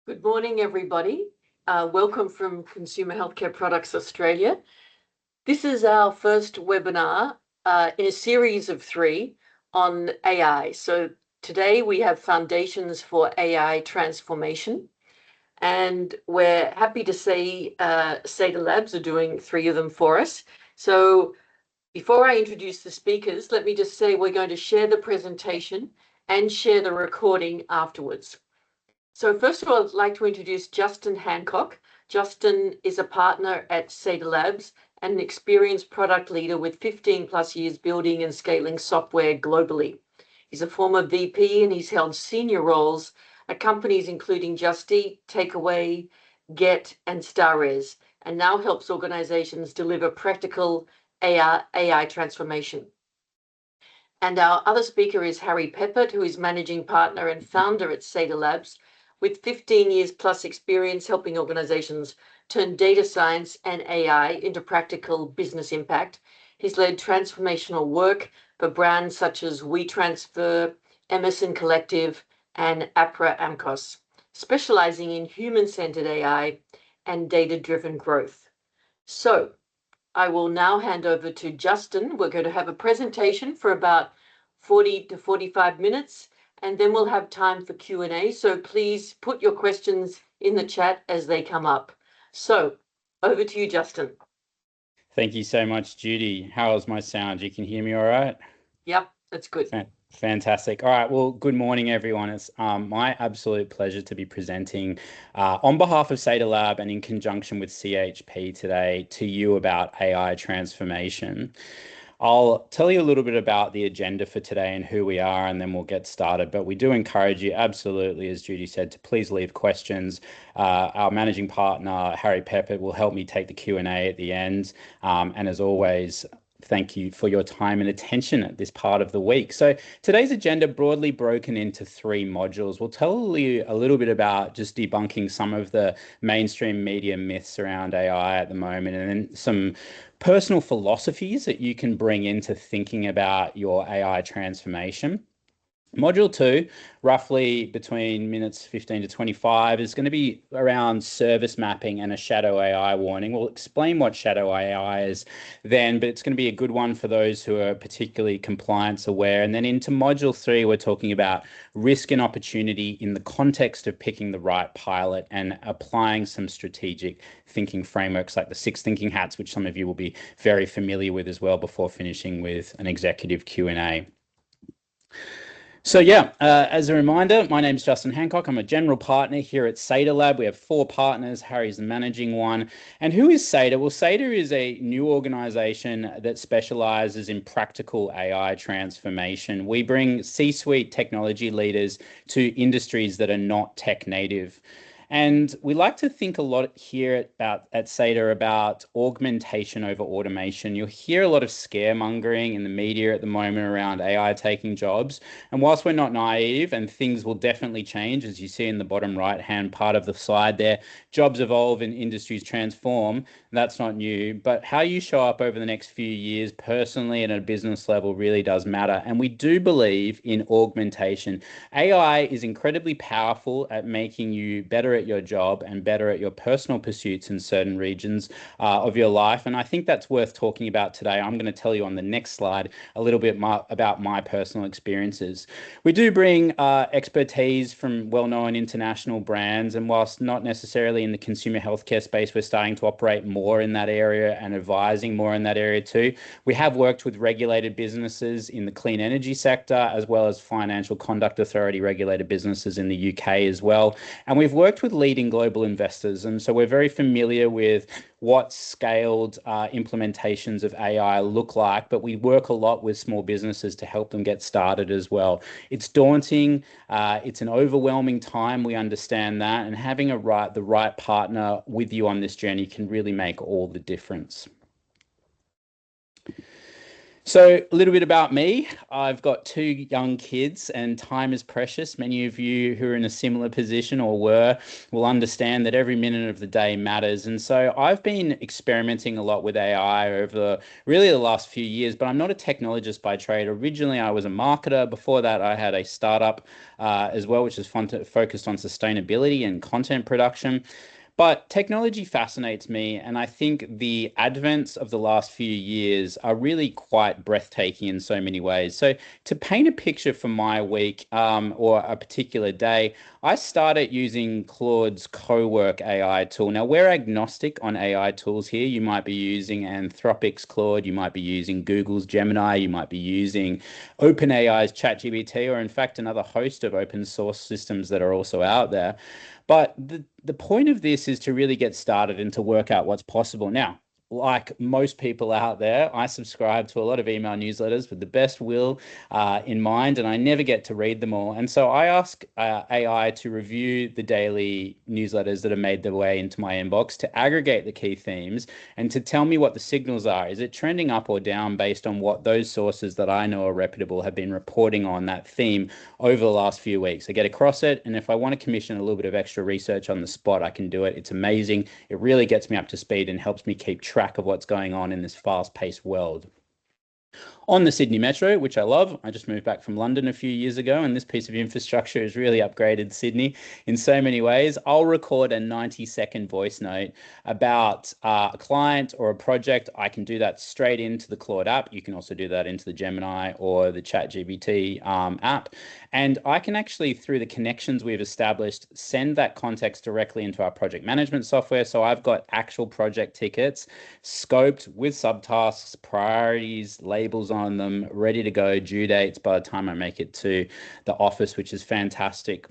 Good morning, everybody. Welcome from Consumer Healthcare Products Australia. This is our first webinar in a series of 3 on AI. So today we have Foundations for AI Transformation, and we're happy to say Seidrlab are doing 3 of them for us. So before I introduce the speakers, let me just say we're going to share the presentation and share the recording afterwards. So first of all, I'd like to introduce Justin Hancock. Justin is a partner at Seidrlab and an experienced product leader with 15 plus years building and scaling software globally. He's a former VP and he's held senior roles at companies including Just Eat, Takeaway, Get, and Starres, and now helps organizations deliver practical AI transformation. And our other speaker is Harry Peppert, who is managing partner and founder at Seidrlab, with 15 years plus experience helping organizations turn data science and AI into practical business impact. He's led transformational work for brands such as WeTransfer, Emerson Collective, and APRA AMCOS, specializing in human-centered AI and data-driven growth. So I will now hand over to Justin. We're going to have a presentation for about 40 to 45 minutes, and then we'll have time for Q&A. So please put your questions in the chat as they come up. So over to you, Justin. Thank you so much, Judy. How is my sound? You can hear me all right? Yep, that's good. Fantastic. All right. Well, good morning, everyone. It's my absolute pleasure to be presenting on behalf of Seidrlab and in conjunction with CHP today to you about AI transformation. I'll tell you a little bit about the agenda for today and who we are, and then we'll get started. But we do encourage you, absolutely, as Judy said, to please leave questions. Our managing partner, Harry Peppert, will help me take the Q&A at the end. And as always, thank you for your time and attention at this part of the week. So today's agenda broadly broken into 3 modules. We'll tell you a little bit about just debunking some of the mainstream media myths around AI at the moment, and then some personal philosophies that you can bring into thinking about your AI transformation. Module 2, roughly between minutes 15 to 25, is going to be around service mapping and a shadow AI warning. We'll explain what shadow AI is then, but it's going to be a good one for those who are particularly compliance aware. And then into module 3, we're talking about risk and opportunity in the context of picking the right pilot and applying some strategic thinking frameworks like the 6 thinking hats, which some of you will be very familiar with as well, before finishing with an executive Q&A. So yeah, as a reminder, my name is Justin Hancock. I'm a general partner here at Seidrlab. We have 4 partners. Harry's the managing one. And who is Seidr? Well, Seidr is a new organization that specializes in practical AI transformation. We bring C-suite technology leaders to industries that are not tech native. And we like to think a lot here at Seidr about augmentation over automation. You'll hear a lot of scaremongering in the media at the moment around AI taking jobs. And whilst we're not naive, and things will definitely change, as you see in the bottom right-hand part of the slide there, jobs evolve and industries transform. That's not new. But how you show up over the next few years personally and at a business level really does matter. And we do believe in augmentation. AI is incredibly powerful at making you better at your job and better at your personal pursuits in certain regions of your life. And I think that's worth talking about today. I'm going to tell you on the next slide a little bit more about my personal experiences. We do bring expertise from well-known international brands, and whilst not necessarily in the consumer healthcare space, we're starting to operate more in that area and advising more in that area too. We have worked with regulated businesses in the clean energy sector, as well as Financial Conduct Authority regulated businesses in the UK as well. And we've worked with leading global investors. And so we're very familiar with what scaled implementations of AI look like, but we work a lot with small businesses to help them get started as well. It's daunting. It's an overwhelming time. We understand that. And having the right partner with you on this journey can really make all the difference. So, a little bit about me. I've got two young kids, and time is precious. Many of you who are in a similar position or were will understand that every minute of the day matters. And so, I've been experimenting a lot with AI over really the last few years, but I'm not a technologist by trade. Originally, I was a marketer. Before that, I had a startup as well, which is focused on sustainability and content production. But technology fascinates me, and I think the advents of the last few years are really quite breathtaking in so many ways. So, to paint a picture for my week or a particular day, I started using Claude's Cowork AI tool. Now, we're agnostic on AI tools here. You might be using Anthropic's Claude, you might be using Google's Gemini, you might be using OpenAI's ChatGPT, or in fact, another host of open source systems that are also out there. But the point of this is to really get started and to work out what's possible. Now, like most people out there, I subscribe to a lot of email newsletters with the best will in mind, and I never get to read them all. And so I ask AI to review the daily newsletters that have made their way into my inbox, to aggregate the key themes, and to tell me what the signals are. Is it trending up or down based on what those sources that I know are reputable have been reporting on that theme over the last few weeks? I get across it, and if I want to commission a little bit of extra research on the spot, I can do it. It's amazing. It really gets me up to speed and helps me keep track of what's going on in this fast-paced world. On the Sydney Metro, which I love. I just moved back from London a few years ago, and this piece of infrastructure has really upgraded Sydney in so many ways. I'll record a 90-second voice note about a client or a project. I can do that straight into the Claude app. You can also do that into the Gemini or the ChatGPT app. And I can actually, through the connections we've established, send that context directly into our project management software. So I've got actual project tickets scoped with subtasks, priorities, labels on them, ready to go, due dates by the time I make it to the office, which is fantastic.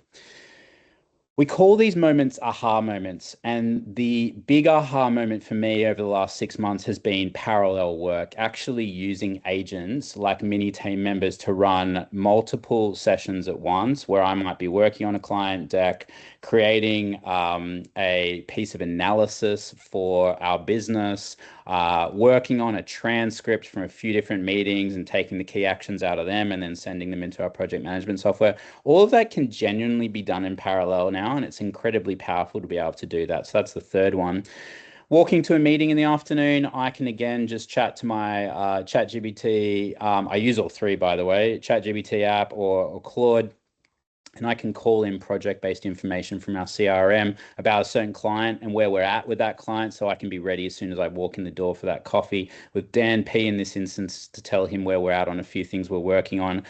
We call these moments aha moments. And the big aha moment for me over the last 6 months has been parallel work, actually using agents like mini team members to run multiple sessions at once, where I might be working on a client deck, creating a piece of analysis for our business, working on a transcript from a few different meetings and taking the key actions out of them and then sending them into our project management software. All of that can genuinely be done in parallel now, and it's incredibly powerful to be able to do that. So that's the third one. Walking to a meeting in the afternoon, I can again just chat to my ChatGPT. I use all three, by the way, ChatGPT app or Claude, and I can call in project-based information from our CRM about a certain client and where we're at with that client, so I can be ready as soon as I walk in the door for that coffee with Dan P in this instance, to tell him where we're at on a few things we're working on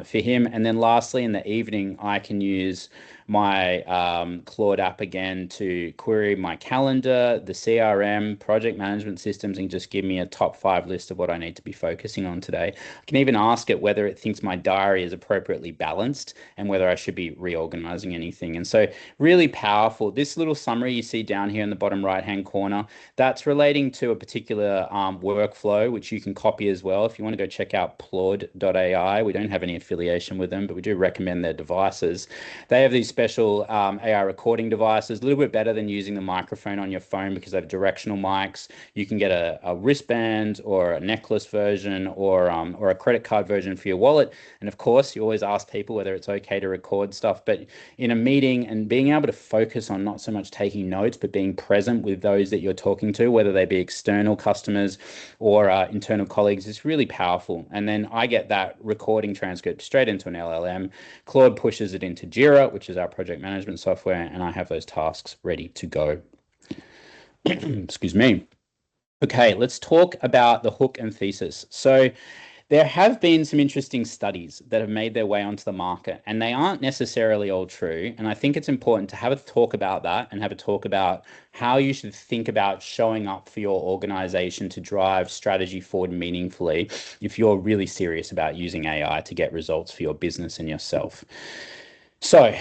for him. And then lastly, in the evening, I can use my Claude app again to query my calendar, the CRM, project management systems, and just give me a top 5 list of what I need to be focusing on today. I can even ask it whether it thinks my diary is appropriately balanced and whether I should be reorganizing anything. And so, really powerful. This little summary you see down here in the bottom right hand corner, that's relating to a particular workflow, which you can copy as well. If you want to go check out Plod.ai, we don't have any affiliation with them, but we do recommend their devices. They have these special AI recording devices, a little bit better than using the microphone on your phone because they have directional mics. You can get a wristband or a necklace version or a credit card version for your wallet. And of course, you always ask people whether it's okay to record stuff. But in a meeting, and being able to focus on not so much taking notes, but being present with those that you're talking to, whether they be external customers or internal colleagues, is really powerful. And then I get that recording transcript straight into an LLM. Claude pushes it into Jira, which is our project management software, and I have those tasks ready to go. Excuse me. Okay, let's talk about the hook and thesis. So there have been some interesting studies that have made their way onto the market, and they aren't necessarily all true. And I think it's important to have a talk about that and have a talk about how you should think about showing up for your organization to drive strategy forward meaningfully if you're really serious about using AI to get results for your business and yourself. So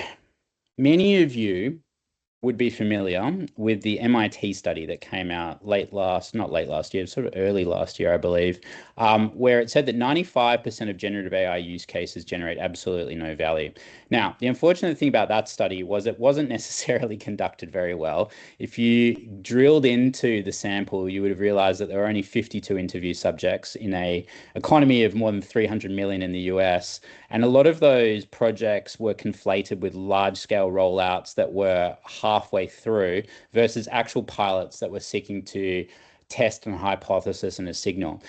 many of you would be familiar with the MIT study that came out not late last year, sort of early last year, I believe, where it said that 95% of generative AI use cases generate absolutely no value. Now, the unfortunate thing about that study was it wasn't necessarily conducted very well. If you drilled into the sample, you would have realized that there were only 52 interview subjects in a economy of more than 300 million in the US. And a lot of those projects were conflated with large scale rollouts that were halfway through versus actual pilots that were seeking to test an hypothesis and a signal.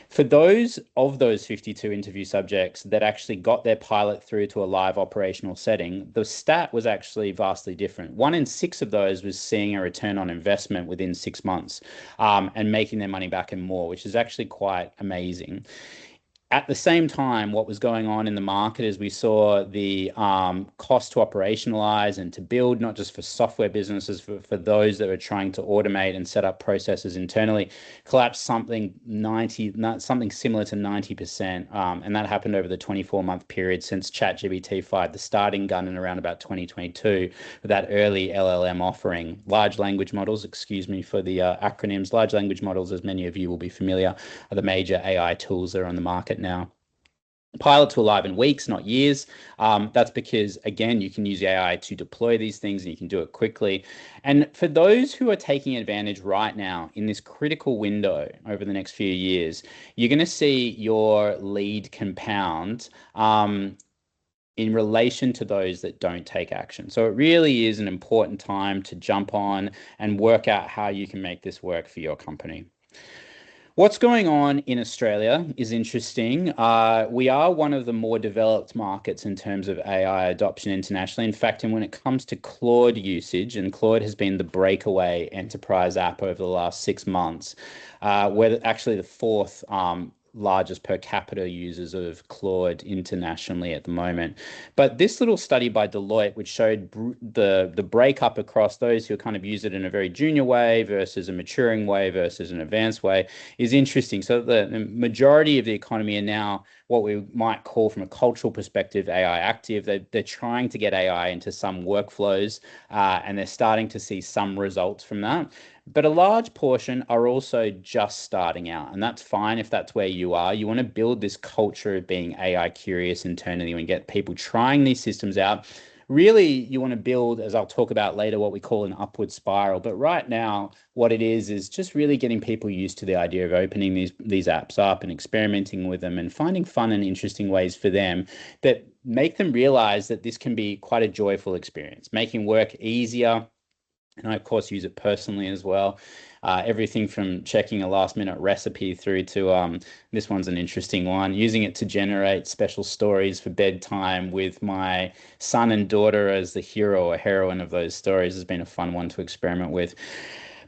For those of those 52 interview subjects that actually got their pilot through to a live operational setting, the stat was actually vastly different. 1 in 6 of those was seeing a return on investment within 6 months, and making their money back and more, which is actually quite amazing. At the same time, what was going on in the market is we saw the cost to operationalize and to build, not just for software businesses, for those that are trying to automate and set up processes internally, collapsed something similar to 90%. And that happened over the 24-month period since ChatGPT fired the starting gun in around about 2022 with that early LLM offering. Large language models, excuse me for the acronyms, large language models, as many of you will be familiar, are the major AI tools that are on the market now. Pilots were live in weeks, not years. That's because, again, you can use AI to deploy these things and you can do it quickly. And for those who are taking advantage right now in this critical window over the next few years, you're going to see your lead compound in relation to those that don't take action. So it really is an important time to jump on and work out how you can make this work for your company. What's going on in Australia is interesting. We are one of the more developed markets in terms of AI adoption internationally. In fact, and when it comes to Claude usage, and Claude has been the breakaway enterprise app over the last 6 months, we're actually the fourth largest per capita users of Claude internationally at the moment. But this little study by Deloitte, which showed the breakup across those who kind of use it in a very junior way versus a maturing way versus an advanced way, is interesting. So the majority of the economy are now what we might call, from a cultural perspective, AI active. They're trying to get AI into some workflows, and they're starting to see some results from that. But a large portion are also just starting out, and that's fine if that's where you are. You want to build this culture of being AI curious internally and get people trying these systems out. Really, you want to build, as I'll talk about later, what we call an upward spiral. But right now, what it is just really getting people used to the idea of opening these apps up and experimenting with them and finding fun and interesting ways for them that make them realize that this can be quite a joyful experience, making work easier. And I, of course, use it personally as well. Everything from checking a last minute recipe through to this one's an interesting one, using it to generate special stories for bedtime with my son and daughter as the hero or heroine of those stories has been a fun one to experiment with.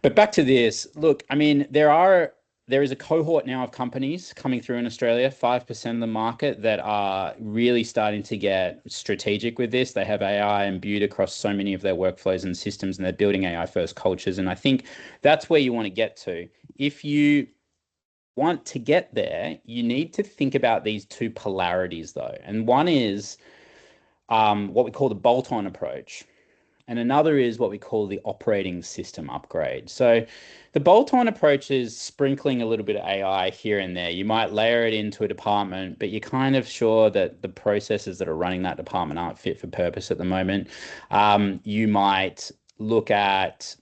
But back to this, look, I mean, there is a cohort now of companies coming through in Australia, 5% of the market, that are really starting to get strategic with this. They have AI imbued across so many of their workflows and systems, and they're building AI first cultures. And I think that's where you want to get to. If you want to get there, you need to think about these two polarities, though. And one is what we call the bolt-on approach. And another is what we call the operating system upgrade. So the bolt-on approach is sprinkling a little bit of AI here and there. You might layer it into a department, but you're kind of sure that the processes that are running that department aren't fit for purpose at the moment. You might look at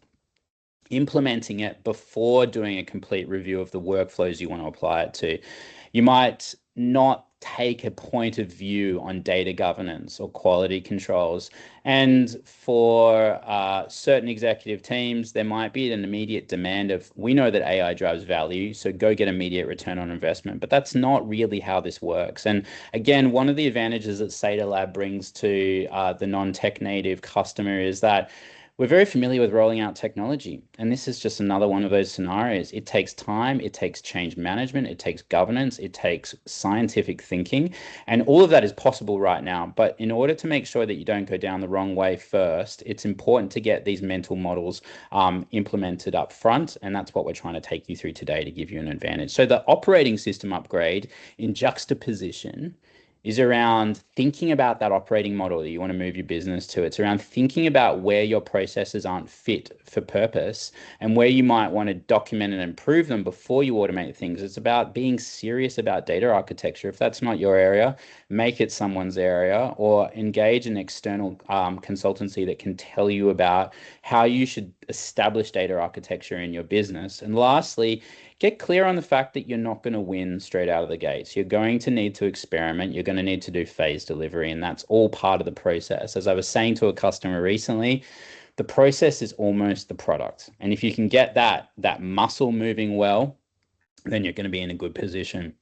implementing it before doing a complete review of the workflows you want to apply it to. You might not take a point of view on data governance or quality controls. And for certain executive teams, there might be an immediate demand of, we know that AI drives value, so go get immediate return on investment. But that's not really how this works. And again, one of the advantages that Seidrlab brings to the non-tech native customer is that we're very familiar with rolling out technology, and this is just another one of those scenarios. It takes time, it takes change management, it takes governance, it takes scientific thinking, and all of that is possible right now. But in order to make sure that you don't go down the wrong way first, it's important to get these mental models implemented up front, and that's what we're trying to take you through today to give you an advantage. So the operating system upgrade in juxtaposition is around thinking about that operating model that you want to move your business to. It's around thinking about where your processes aren't fit for purpose and where you might want to document and improve them before you automate things. It's about being serious about data architecture. If that's not your area, make it someone's area, or engage an external consultancy that can tell you about how you should establish data architecture in your business. And lastly, get clear on the fact that you're not going to win straight out of the gates. You're going to need to experiment. You're going to need to do phase delivery, and that's all part of the process. As I was saying to a customer recently, the process is almost the product. And if you can get that muscle moving well, then you're going to be in a good position.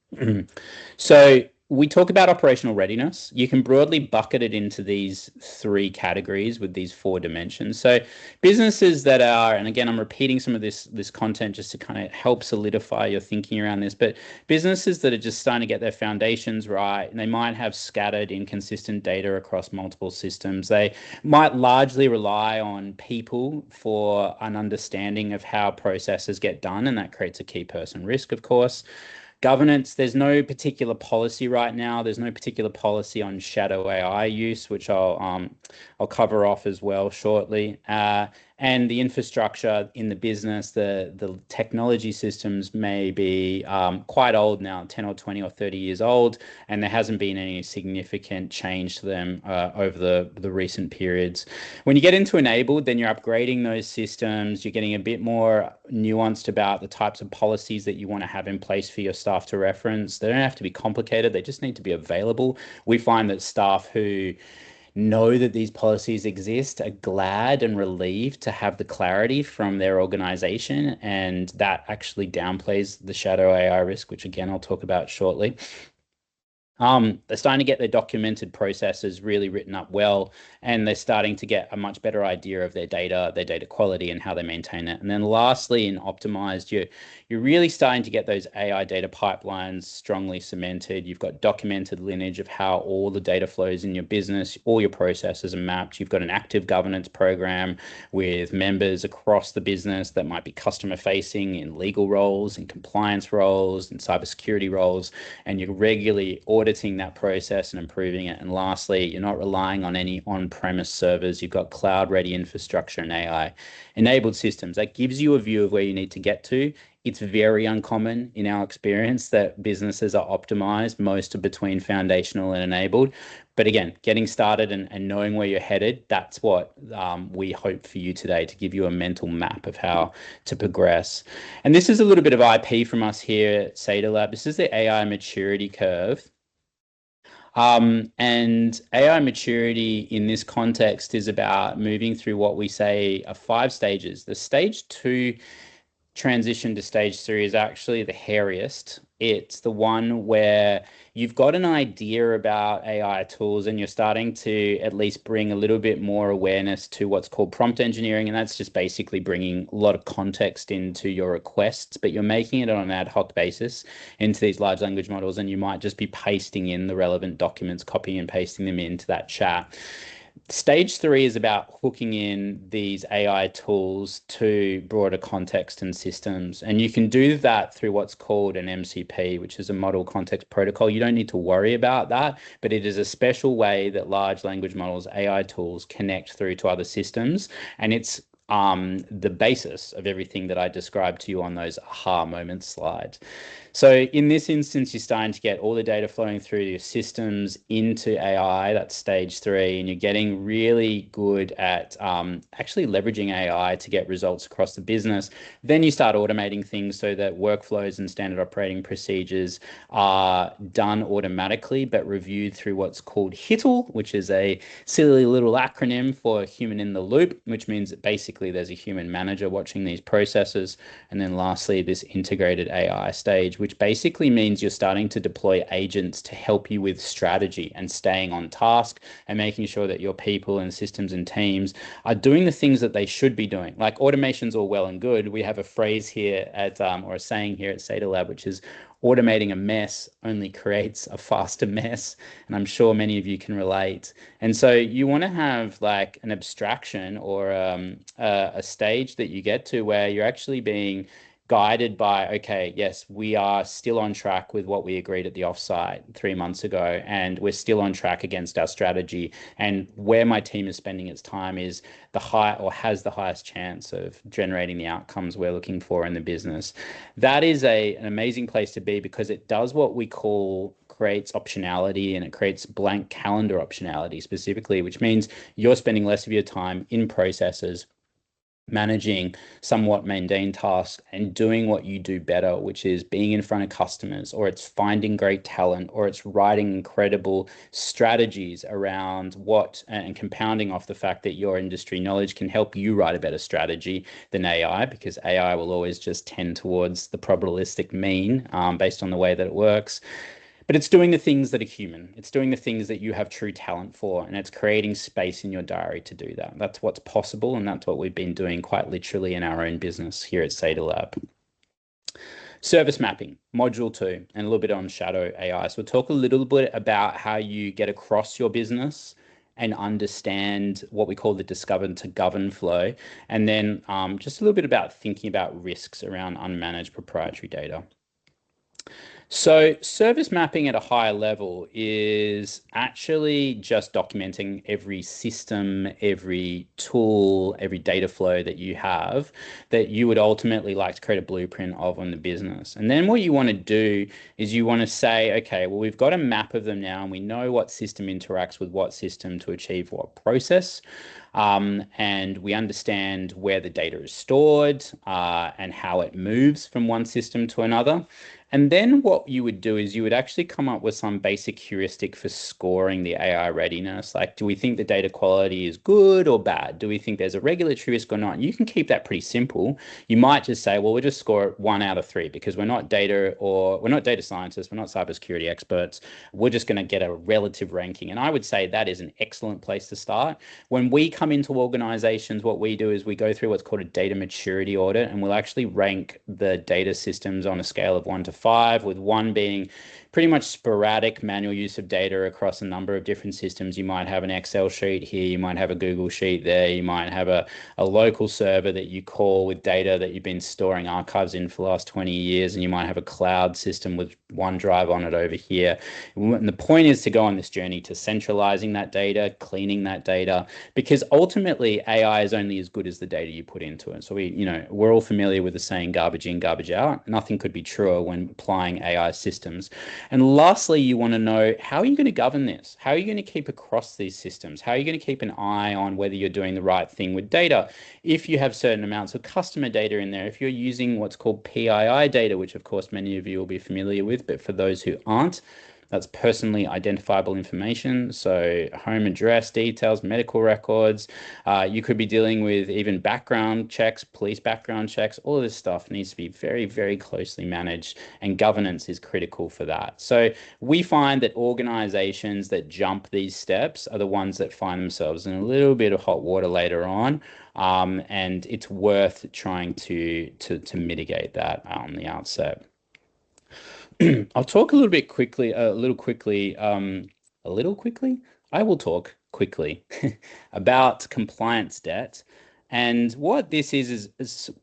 So we talk about operational readiness. You can broadly bucket it into these three categories with these four dimensions. So businesses that are, and again, I'm repeating some of this content just to kind of help solidify your thinking around this, but businesses that are just starting to get their foundations right, and they might have scattered inconsistent data across multiple systems. They might largely rely on people for an understanding of how processes get done, and that creates a key person risk, of course. Governance, there's no particular policy right now. There's no particular policy on shadow AI use, which I'll cover off as well shortly. And the infrastructure in the business, the technology systems may be quite old now, 10 or 20 or 30 years old, and there hasn't been any significant change to them over the recent periods. When you get into enabled, then you're upgrading those systems. You're getting a bit more nuanced about the types of policies that you want to have in place for your staff to reference. They don't have to be complicated. They just need to be available. We find that staff who know that these policies exist are glad and relieved to have the clarity from their organization, and that actually downplays the shadow AI risk, which again I'll talk about shortly. They're starting to get their documented processes really written up well, and they're starting to get a much better idea of their data quality and how they maintain it. And then lastly, in optimized, you're really starting to get those AI data pipelines strongly cemented. You've got documented lineage of how all the data flows in your business, all your processes are mapped. You've got an active governance program with members across the business that might be customer facing in legal roles, in compliance roles, in cybersecurity roles, and you're regularly auditing that process and improving it. And lastly, you're not relying on any on-premise servers. You've got cloud-ready infrastructure and AI-enabled systems. That gives you a view of where you need to get to. It's very uncommon in our experience that businesses are optimized. Most are between foundational and enabled. But again, getting started and knowing where you're headed, that's what we hope for you today, to give you a mental map of how to progress. And this is a little bit of IP from us here at Seidrlab. This is the AI maturity curve. And AI maturity in this context is about moving through what we say are 5 stages. The stage 2 transition to stage 3 is actually the hairiest. It's the one where you've got an idea about AI tools and you're starting to at least bring a little bit more awareness to what's called prompt engineering. And that's just basically bringing a lot of context into your requests, but you're making it on an ad hoc basis into these large language models. And you might just be pasting in the relevant documents, copying and pasting them into that chat. Stage 3 is about hooking in these AI tools to broader context and systems. And you can do that through what's called an MCP, which is a model context protocol. You don't need to worry about that, but it is a special way that large language models, AI tools, connect through to other systems. And it's the basis of everything that I described to you on those aha moments slides. So in this instance, you're starting to get all the data flowing through your systems into AI, that's stage 3, and you're getting really good at actually leveraging AI to get results across the business. Then you start automating things so that workflows and standard operating procedures are done automatically, but reviewed through what's called HITL, which is a silly little acronym for human in the loop, which means that basically there's a human manager watching these processes. And then lastly, this integrated AI stage, which basically means you're starting to deploy agents to help you with strategy and staying on task and making sure that your people and systems and teams are doing the things that they should be doing. Like automation's all well and good. We have a phrase here at, or a saying here at Seidrlab, which is automating a mess only creates a faster mess. And I'm sure many of you can relate. And so you want to have like an abstraction or a stage that you get to where you're actually being guided by, okay, yes, we are still on track with what we agreed at the offsite 3 months ago, and we're still on track against our strategy. And where my team is spending its time is the high or has the highest chance of generating the outcomes we're looking for in the business. That is an amazing place to be because it does what we call creates optionality, and it creates blank calendar optionality specifically, which means you're spending less of your time in processes managing somewhat mundane tasks and doing what you do better, which is being in front of customers, or it's finding great talent, or it's writing incredible strategies around what and compounding off the fact that your industry knowledge can help you write a better strategy than AI, because AI will always just tend towards the probabilistic mean based on the way that it works. But it's doing the things that are human. It's doing the things that you have true talent for, and it's creating space in your diary to do that. That's what's possible, and that's what we've been doing quite literally in our own business here at Seidrlab. Service mapping, module 2, and a little bit on shadow AI. So we'll talk a little bit about how you get across your business and understand what we call the discover to govern flow, and then just a little bit about thinking about risks around unmanaged proprietary data. So service mapping at a higher level is actually just documenting every system, every tool, every data flow that you have that you would ultimately like to create a blueprint of on the business. And then what you want to do is you want to say, okay, well, we've got a map of them now and we know what system interacts with what system to achieve what process. And we understand where the data is stored and how it moves from one system to another. And then what you would do is you would actually come up with some basic heuristic for scoring the AI readiness. Like, do we think the data quality is good or bad? Do we think there's a regulatory risk or not? And you can keep that pretty simple. You might just say, well, we'll just score it 1 out of 3 because we're not data scientists, we're not cybersecurity experts. We're just going to get a relative ranking. And I would say that is an excellent place to start. When we come into organizations, what we do is we go through what's called a data maturity audit, and we'll actually rank the data systems on a scale of 1 to 5, with 1 being pretty much sporadic manual use of data across a number of different systems. You might have an Excel sheet here, you might have a Google sheet there, you might have a local server that you call with data that you've been storing archives in for the last 20 years, and you might have a cloud system with OneDrive on it over here. And the point is to go on this journey to centralizing that data, cleaning that data, because ultimately AI is only as good as the data you put into it. So we're all familiar with the saying garbage in, garbage out. Nothing could be truer when applying AI systems. And lastly, you want to know, how are you going to govern this? How are you going to keep across these systems? How are you going to keep an eye on whether you're doing the right thing with data? If you have certain amounts of customer data in there, if you're using what's called PII data, which of course many of you will be familiar with, but for those who aren't, that's personally identifiable information. So home address details, medical records. You could be dealing with even background checks, police background checks. All of this stuff needs to be very, very closely managed, and governance is critical for that. So we find that organizations that jump these steps are the ones that find themselves in a little bit of hot water later on. And it's worth trying to mitigate that on the outset. I'll talk a little bit quickly, a little quickly. I will talk quickly about compliance debt. And what this is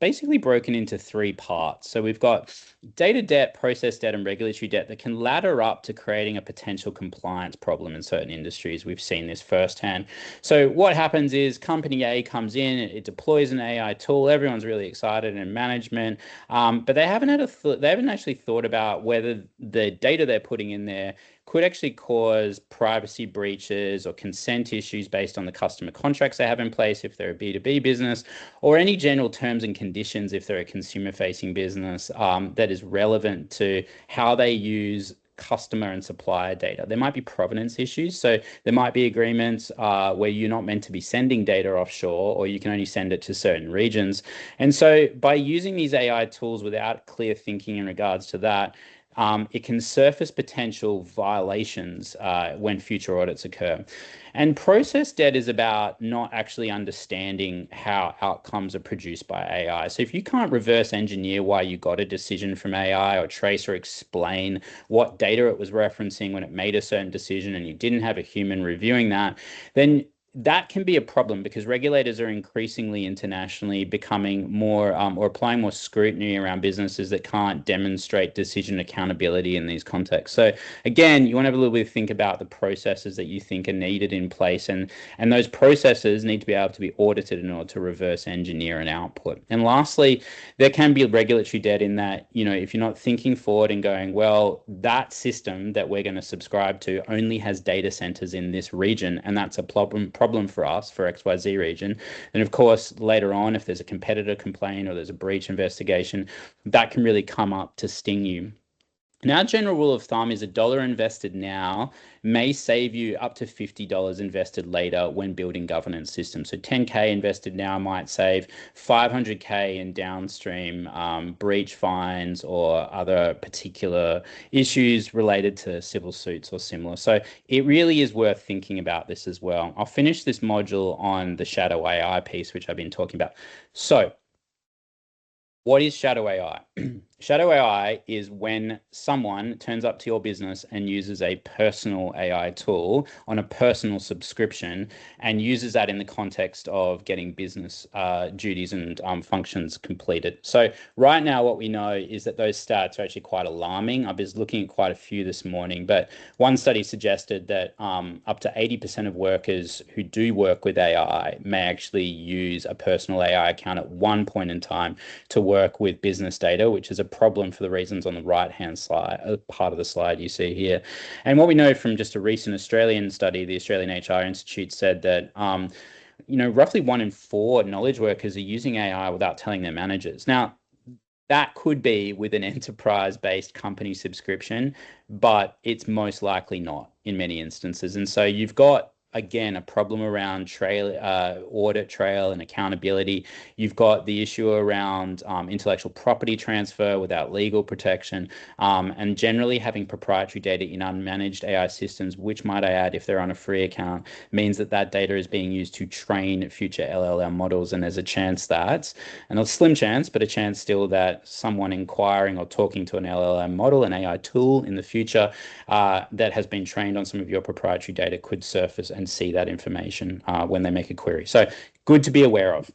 basically broken into 3 parts. So we've got data debt, process debt, and regulatory debt that can ladder up to creating a potential compliance problem in certain industries. We've seen this firsthand. So what happens is company A comes in, it deploys an AI tool. Everyone's really excited in management, but they haven't actually thought about whether the data they're putting in there could actually cause privacy breaches or consent issues based on the customer contracts they have in place if they're a B2B business, or any general terms and conditions if they're a consumer-facing business that is relevant to how they use customer and supplier data. There might be provenance issues. So there might be agreements where you're not meant to be sending data offshore, or you can only send it to certain regions. And so by using these AI tools without clear thinking in regards to that, it can surface potential violations when future audits occur. And process debt is about not actually understanding how outcomes are produced by AI. So if you can't reverse engineer why you got a decision from AI, or trace or explain what data it was referencing when it made a certain decision, and you didn't have a human reviewing that, then that can be a problem because regulators are increasingly internationally becoming more or applying more scrutiny around businesses that can't demonstrate decision accountability in these contexts. So again, you want to have a little bit of think about the processes that you think are needed in place, and those processes need to be able to be audited in order to reverse engineer an output. And lastly, there can be regulatory debt in that, if you're not thinking forward and going, well, that system that we're going to subscribe to only has data centers in this region, and that's a problem for us for XYZ region. And of course, later on, if there's a competitor complaint or there's a breach investigation, that can really come up to sting you. Now, our general rule of thumb is $1 invested now may save you up to $50 invested later when building governance systems. So 10K invested now might save 500K in downstream breach fines or other particular issues related to civil suits or similar. So it really is worth thinking about this as well. I'll finish this module on the shadow AI piece, which I've been talking about. So what is shadow AI? Shadow AI is when someone turns up to your business and uses a personal AI tool on a personal subscription and uses that in the context of getting business duties and functions completed. So right now, what we know is that those stats are actually quite alarming. I was looking at quite a few this morning, but one study suggested that up to 80% of workers who do work with AI may actually use a personal AI account at one point in time to work with business data, which is a problem for the reasons on the right-hand slide, part of the slide you see here. And what we know from just a recent Australian study, the Australian HR Institute said that roughly 1 in 4 knowledge workers are using AI without telling their managers. Now, that could be with an enterprise-based company subscription, but it's most likely not in many instances. And so you've got, again, a problem around audit trail and accountability. You've got the issue around intellectual property transfer without legal protection, and generally having proprietary data in unmanaged AI systems, which, might I add, if they're on a free account, means that that data is being used to train future LLM models. And there's a chance that, and a slim chance, but a chance still, that someone inquiring or talking to an LLM model, an AI tool in the future that has been trained on some of your proprietary data could surface and see that information when they make a query. So good to be aware of.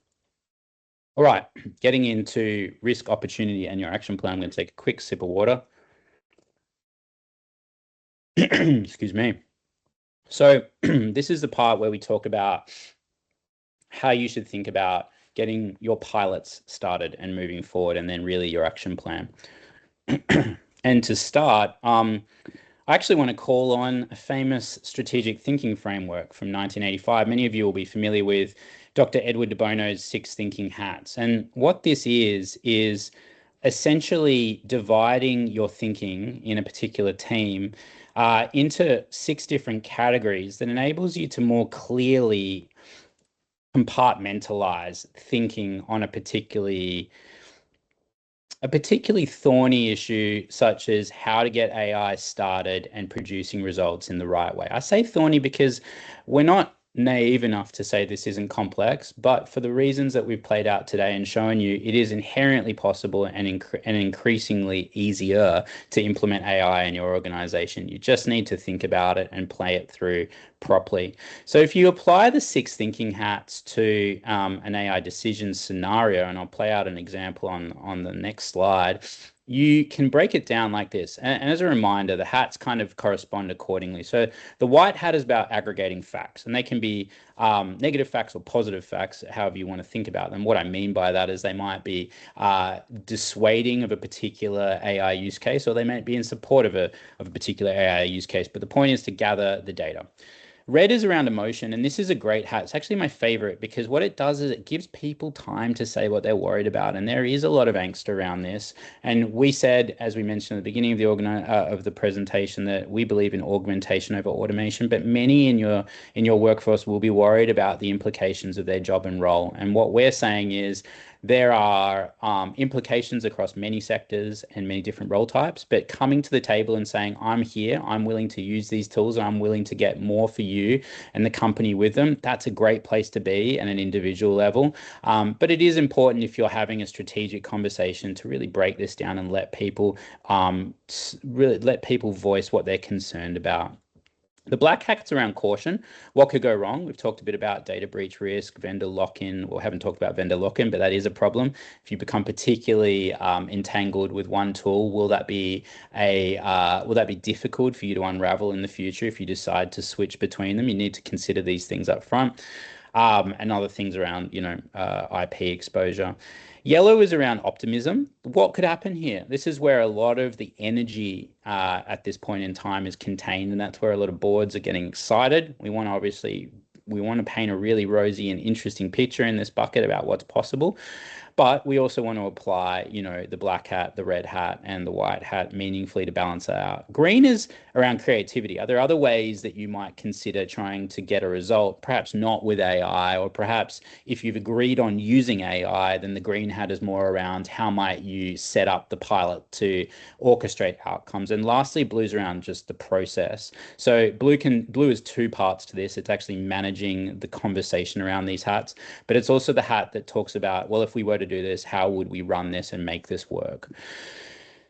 All right, getting into risk, opportunity, and your action plan. I'm going to take a quick sip of water. Excuse me. So this is the part where we talk about how you should think about getting your pilots started and moving forward, and then really your action plan. And to start, I actually want to call on a famous strategic thinking framework from 1985. Many of you will be familiar with Dr. Edward de Bono's 6 thinking hats. And what this is essentially dividing your thinking in a particular team into 6 different categories that enables you to more clearly compartmentalize thinking on a particularly thorny issue, such as how to get AI started and producing results in the right way. I say thorny because we're not naive enough to say this isn't complex, but for the reasons that we've played out today and shown you, it is inherently possible and increasingly easier to implement AI in your organization. You just need to think about it and play it through properly. So if you apply the 6 thinking hats to an AI decision scenario, and I'll play out an example on the next slide, you can break it down like this. And as a reminder, the hats kind of correspond accordingly. So the white hat is about aggregating facts, and they can be negative facts or positive facts, however you want to think about them. What I mean by that is they might be dissuading of a particular AI use case, or they might be in support of a particular AI use case. But the point is to gather the data. Red is around emotion, and this is a great hat. It's actually my favorite because what it does is it gives people time to say what they're worried about, and there is a lot of angst around this. And we said, as we mentioned at the beginning of the presentation, that we believe in augmentation over automation, but many in your workforce will be worried about the implications of their job and role. And what we're saying is there are implications across many sectors and many different role types, but coming to the table and saying, I'm here, I'm willing to use these tools, and I'm willing to get more for you and the company with them, that's a great place to be at an individual level. But it is important, if you're having a strategic conversation, to really break this down and let people voice what they're concerned about. The black hat's around caution. What could go wrong? We've talked a bit about data breach risk, vendor lock-in. Well, haven't talked about vendor lock-in, but that is a problem. If you become particularly entangled with one tool, will that be difficult for you to unravel in the future if you decide to switch between them? You need to consider these things up front. And other things around, IP exposure. Yellow is around optimism. What could happen here? This is where a lot of the energy at this point in time is contained, and that's where a lot of boards are getting excited. We want to paint a really rosy and interesting picture in this bucket about what's possible. But we also want to apply, the black hat, the red hat, and the white hat meaningfully to balance that out. Green is around creativity. Are there other ways that you might consider trying to get a result, perhaps not with AI, or perhaps if you've agreed on using AI, then the green hat is more around how might you set up the pilot to orchestrate outcomes. And lastly, blue's around just the process. So blue is two parts to this. It's actually managing the conversation around these hats, but it's also the hat that talks about, well, if we were to do this, how would we run this and make this work?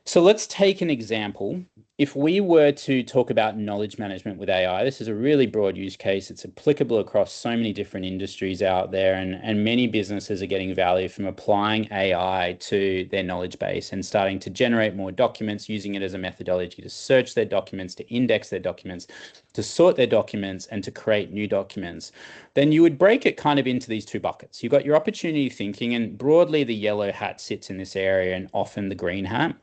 So let's take an example. If we were to talk about knowledge management with AI, this is a really broad use case. It's applicable across so many different industries out there, and many businesses are getting value from applying AI to their knowledge base and starting to generate more documents, using it as a methodology to search their documents, to index their documents, to sort their documents, and to create new documents. Then you would break it kind of into these two buckets. You've got your opportunity thinking, and broadly the yellow hat sits in this area and often the green hat.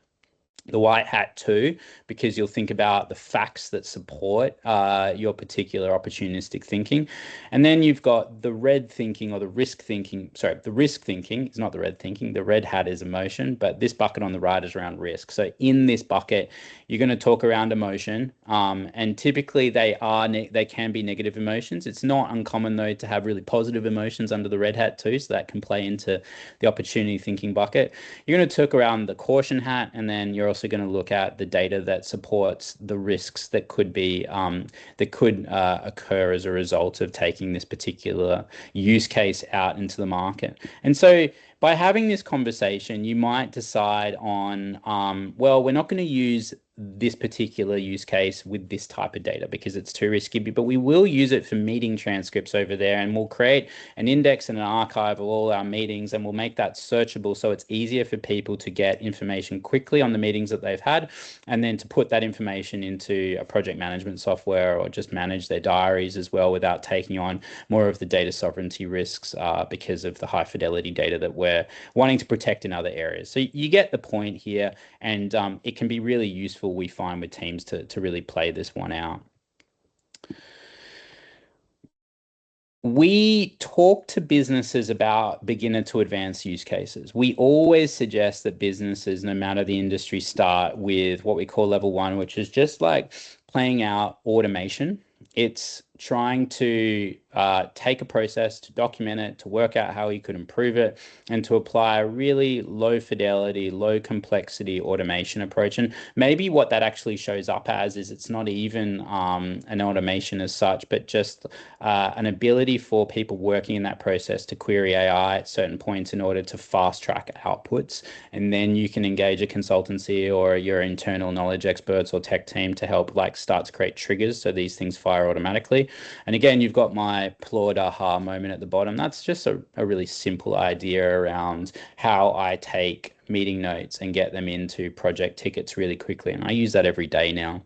The white hat too, because you'll think about the facts that support your particular opportunistic thinking. And then you've got the red thinking or the risk thinking. Sorry, the risk thinking is not the red thinking. The red hat is emotion, but this bucket on the right is around risk. So in this bucket, you're going to talk around emotion, and typically they can be negative emotions. It's not uncommon though to have really positive emotions under the red hat too, so that can play into the opportunity thinking bucket. You're going to talk around the caution hat, and then you're also going to look at the data that supports the risks that could occur as a result of taking this particular use case out into the market. And so by having this conversation, you might decide on, well, we're not going to use this particular use case with this type of data because it's too risky, but we will use it for meeting transcripts over there, and we'll create an index and an archive of all our meetings, and we'll make that searchable so it's easier for people to get information quickly on the meetings that they've had, and then to put that information into a project management software or just manage their diaries as well without taking on more of the data sovereignty risks because of the high fidelity data that we're wanting to protect in other areas. So you get the point here, and it can be really useful, we find, with teams to really play this one out. We talk to businesses about beginner to advanced use cases. We always suggest that businesses, no matter the industry, start with what we call level one, which is just like playing out automation. It's trying to take a process, to document it, to work out how you could improve it, and to apply a really low fidelity, low complexity automation approach. And maybe what that actually shows up as is it's not even an automation as such, but just an ability for people working in that process to query AI at certain points in order to fast track outputs. And then you can engage a consultancy or your internal knowledge experts or tech team to help start to create triggers so these things fire automatically. And again, you've got my applaud aha moment at the bottom. That's just a really simple idea around how I take meeting notes and get them into project tickets really quickly. And I use that every day now.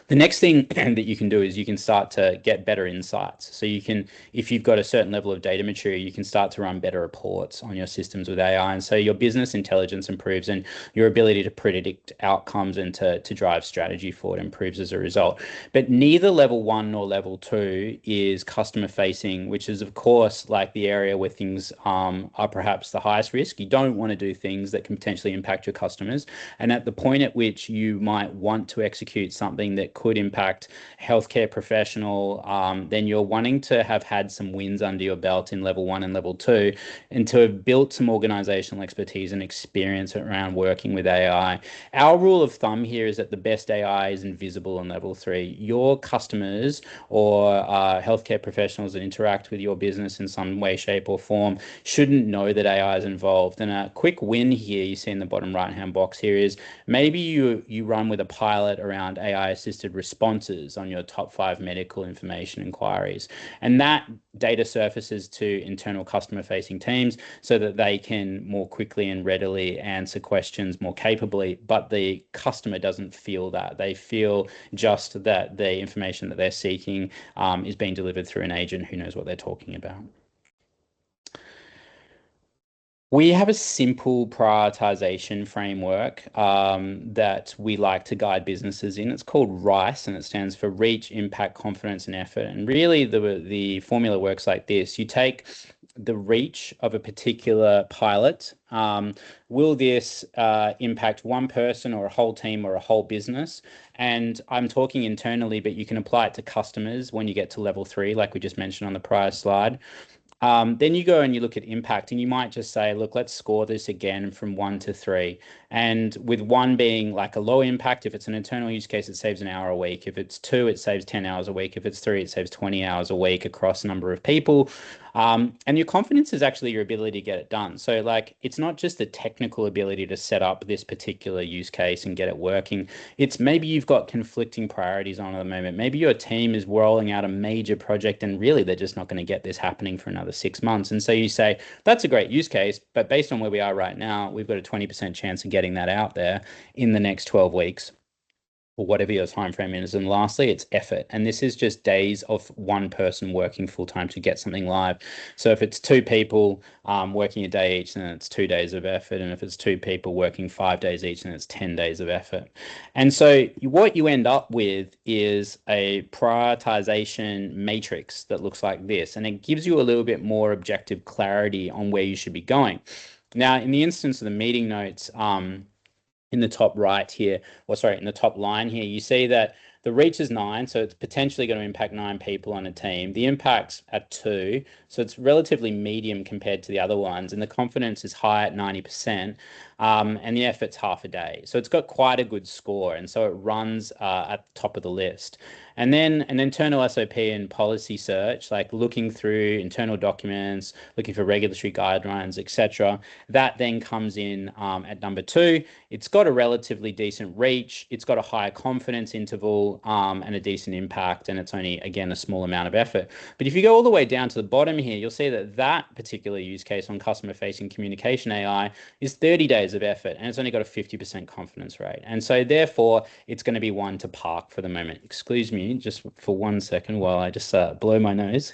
The next thing that you can do is you can start to get better insights. So you can, if you've got a certain level of data maturity, you can start to run better reports on your systems with AI. And so your business intelligence improves, and your ability to predict outcomes and to drive strategy forward improves as a result. But neither level one nor level two is customer facing, which is of course like the area where things are perhaps the highest risk. You don't want to do things that can potentially impact your customers. And at the point at which you might want to execute something that could impact healthcare professional, then you're wanting to have had some wins under your belt in level one and level two, and to have built some organizational expertise and experience around working with AI. Our rule of thumb here is that the best AI is invisible in level three. Your customers or healthcare professionals that interact with your business in some way, shape, or form shouldn't know that AI is involved. And a quick win here you see in the bottom right hand box here is maybe you run with a pilot around AI assisted suggested responses on your top 5 medical information inquiries. And that data surfaces to internal customer facing teams so that they can more quickly and readily answer questions more capably. But the customer doesn't feel that. They feel just that the information that they're seeking is being delivered through an agent who knows what they're talking about. We have a simple prioritization framework that we like to guide businesses in. It's called RICE, and it stands for Reach, Impact, Confidence, and Effort. And really, the formula works like this. You take the reach of a particular pilot. Will this impact one person or a whole team or a whole business? And I'm talking internally, but you can apply it to customers when you get to level 3, like we just mentioned on the prior slide. Then you go and you look at impact, and you might just say, look, let's score this again from 1 to 3. And with 1 being like a low impact, if it's an internal use case, it saves an hour a week. If it's 2, it saves 10 hours a week. If it's 3, it saves 20 hours a week across a number of people. And your confidence is actually your ability to get it done. So like, it's not just the technical ability to set up this particular use case and get it working. It's maybe you've got conflicting priorities on at the moment. Maybe your team is rolling out a major project and really they're just not going to get this happening for another 6 months. And so you say, that's a great use case, but based on where we are right now, we've got a 20% chance of getting that out there in the next 12 weeks. Or whatever your time frame is. And lastly, it's effort. And this is just days of one person working full time to get something live. So if it's 2 people working a day each, then it's 2 days of effort. And if it's 2 people working 5 days each, then it's 10 days of effort. And so what you end up with is a prioritization matrix that looks like this. And it gives you a little bit more objective clarity on where you should be going. Now, in the instance of the meeting notes, in the top right here, or sorry, in the top line here, you see that the reach is 9, so it's potentially going to impact 9 people on a team. The impact's at 2, so it's relatively medium compared to the other ones, and the confidence is high at 90%, and the effort's half a day. So it's got quite a good score, and so it runs at the top of the list. And then an internal SOP and policy search, like looking through internal documents, looking for regulatory guidelines, etc. That then comes in at number 2. It's got a relatively decent reach. It's got a higher confidence interval and a decent impact, and it's only, again, a small amount of effort. But if you go all the way down to the bottom here, you'll see that that particular use case on customer-facing communication AI is 30 days of effort, and it's only got a 50% confidence rate. And so therefore, it's going to be one to park for the moment. Excuse me, just for 1 second while I just blow my nose.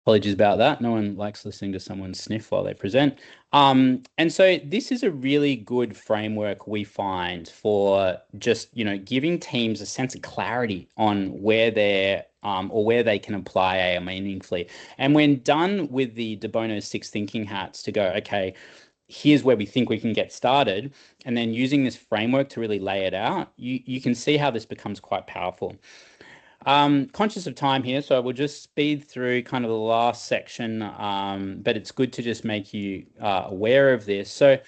Apologies about that. No one likes listening to someone sniff while they present. And so this is a really good framework we find for just, giving teams a sense of clarity on where they're or where they can apply AI meaningfully. And when done with the De Bono 6 thinking hats to go, okay, here's where we think we can get started, and then using this framework to really lay it out, you can see how this becomes quite powerful. Conscious of time here, so I will just speed through kind of the last section, but it's good to just make you aware of this. So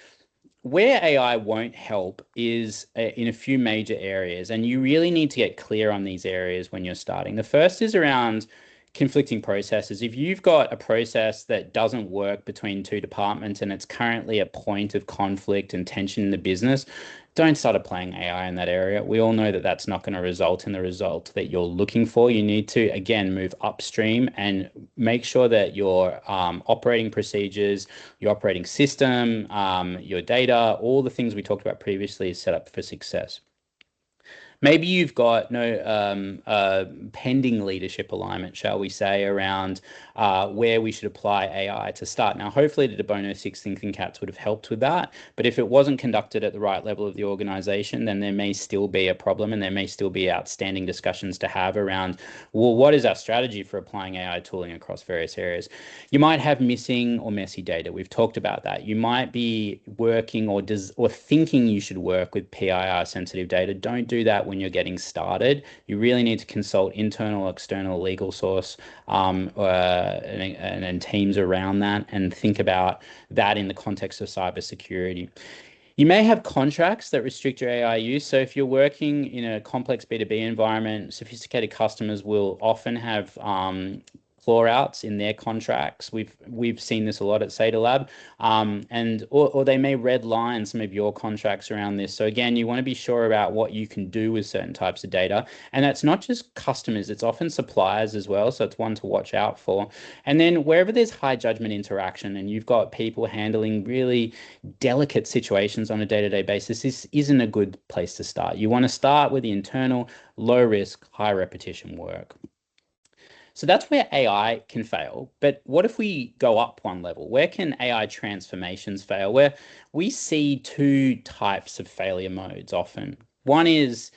where AI won't help is in a few major areas, and you really need to get clear on these areas when you're starting. The first is around conflicting processes. If you've got a process that doesn't work between 2 departments and it's currently a point of conflict and tension in the business, don't start applying AI in that area. We all know that that's not going to result in the result that you're looking for. You need to, again, move upstream and make sure that your operating procedures, your operating system, your data, all the things we talked about previously is set up for success. Maybe you've got no pending leadership alignment, shall we say, around where we should apply AI to start. Now, hopefully the De Bono 6 thinking caps would have helped with that, but if it wasn't conducted at the right level of the organization, then there may still be a problem and there may still be outstanding discussions to have around, well, what is our strategy for applying AI tooling across various areas? You might have missing or messy data. We've talked about that. You might be working or thinking you should work with PIR sensitive data. Don't do that when you're getting started. You really need to consult internal, external legal source and teams around that, and think about that in the context of cybersecurity. You may have contracts that restrict your AI use. So if you're working in a complex B2B environment, sophisticated customers will often have claw outs in their contracts. We've seen this a lot at Seidrlab, or they may red line some of your contracts around this. So again, you want to be sure about what you can do with certain types of data, and that's not just customers; it's often suppliers as well. So it's one to watch out for. And then wherever there's high judgment interaction, and you've got people handling really delicate situations on a day-to-day basis, this isn't a good place to start. You want to start with the internal, low risk, high repetition work. So that's where AI can fail. But what if we go up one level? Where can AI transformations fail? Where we see two types of failure modes often. One is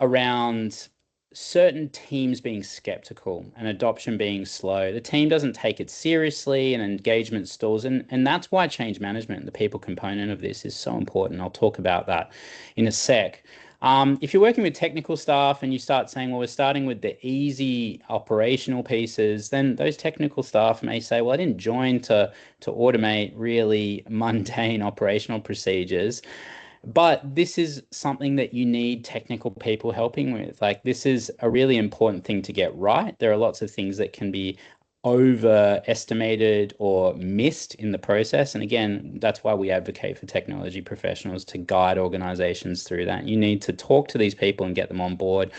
around certain teams being skeptical and adoption being slow. The team doesn't take it seriously and engagement stalls. And that's why change management, the people component of this, is so important. I'll talk about that in a sec. If you're working with technical staff and you start saying, well, we're starting with the easy operational pieces, then those technical staff may say, well, I didn't join to automate really mundane operational procedures. But this is something that you need technical people helping with. Like, this is a really important thing to get right. There are lots of things that can be overestimated or missed in the process. And again, that's why we advocate for technology professionals to guide organizations through that. You need to talk to these people and get them on board.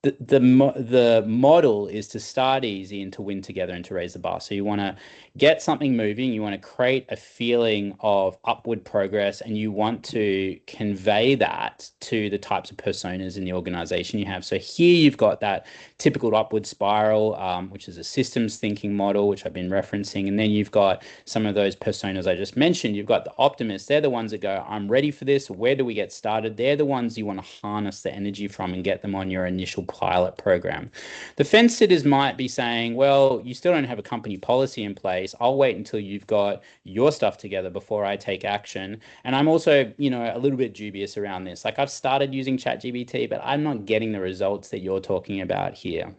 The model is to start easy and to win together and to raise the bar. So you want to get something moving, you want to create a feeling of upward progress, and you want to convey that to the types of personas in the organization you have. So here you've got that typical upward spiral, which is a systems thinking model, which I've been referencing. And then you've got some of those personas I just mentioned. You've got the optimists. They're the ones that go, I'm ready for this. Where do we get started? They're the ones you want to harness the energy from and get them on your initial pilot program. The fence sitters might be saying, well, you still don't have a company policy in place. I'll wait until you've got your stuff together before I take action. And I'm also, a little bit dubious around this. Like, I've started using ChatGPT, but I'm not getting the results that you're talking about here.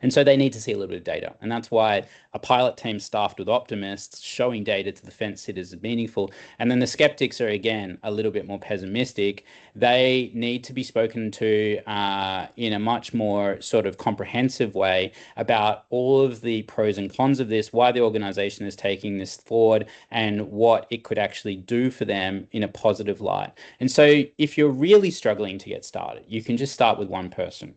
And so they need to see a little bit of data. And that's why a pilot team staffed with optimists showing data to the fence sitters is meaningful. And then the skeptics are, again, a little bit more pessimistic. They need to be spoken to in a much more sort of comprehensive way about all of the pros and cons of this, why the organization is taking this forward, and what it could actually do for them in a positive light. And so if you're really struggling to get started, you can just start with one person.